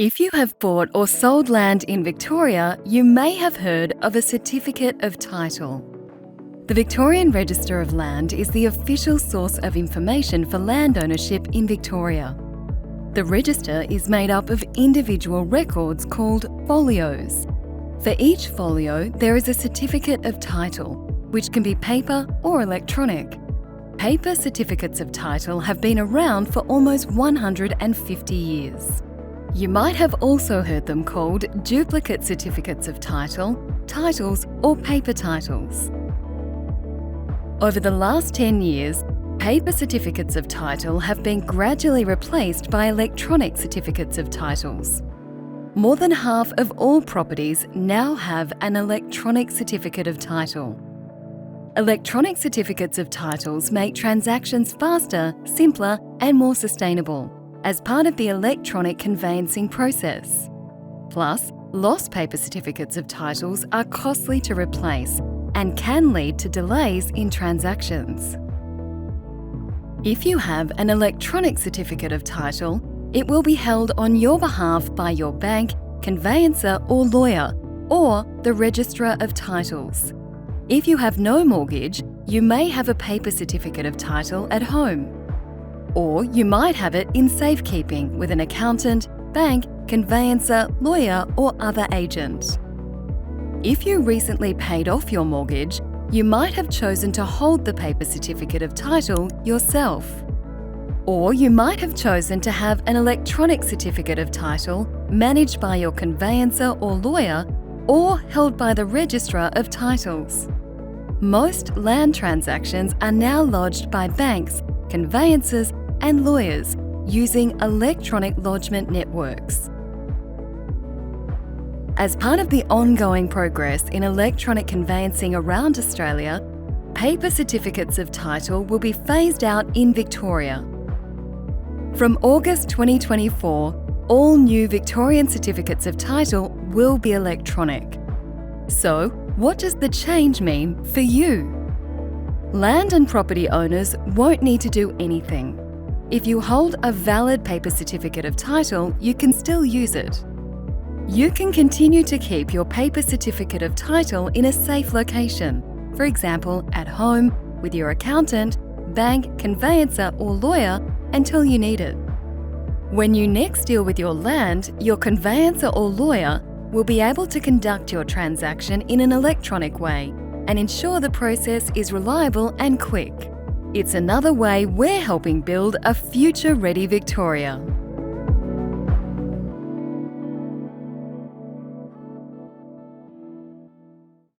If you have bought or sold land in Victoria, you may have heard of a Certificate of Title. The Victorian Register of Land is the official source of information for land ownership in Victoria. The register is made up of individual records called folios. For each folio, there is a Certificate of Title, which can be paper or electronic. Paper certificates of title have been around for almost 150 years. You might have also heard them called duplicate certificates of title, titles, or paper titles. Over the last 10 years, paper certificates of title have been gradually replaced by electronic certificates of titles. More than half of all properties now have an electronic certificate of title. Electronic certificates of titles make transactions faster, simpler, and more sustainable as part of the electronic conveyancing process. Plus, lost paper certificates of titles are costly to replace and can lead to delays in transactions. If you have an electronic certificate of title, it will be held on your behalf by your bank, conveyancer or lawyer, or the Registrar of Titles. If you have no mortgage, you may have a paper certificate of title at home. Or you might have it in safekeeping with an accountant, bank, conveyancer, lawyer, or other agent. If you recently paid off your mortgage, you might have chosen to hold the paper certificate of title yourself. Or you might have chosen to have an electronic certificate of title managed by your conveyancer or lawyer, or held by the Registrar of Titles. Most land transactions are now lodged by banks, conveyancers, and lawyers using electronic lodgement networks. As part of the ongoing progress in electronic conveyancing around Australia, paper certificates of title will be phased out in Victoria. From August 2024, all new Victorian certificates of title will be electronic. So, what does the change mean for you? Land and property owners won't need to do anything. If you hold a valid paper certificate of title, you can still use it. You can continue to keep your paper certificate of title in a safe location, for example, at home, with your accountant, bank, conveyancer or lawyer until you need it. When you next deal with your land, your conveyancer or lawyer will be able to conduct your transaction in an electronic way and ensure the process is reliable and quick. It's another way we're helping build a future-ready Victoria.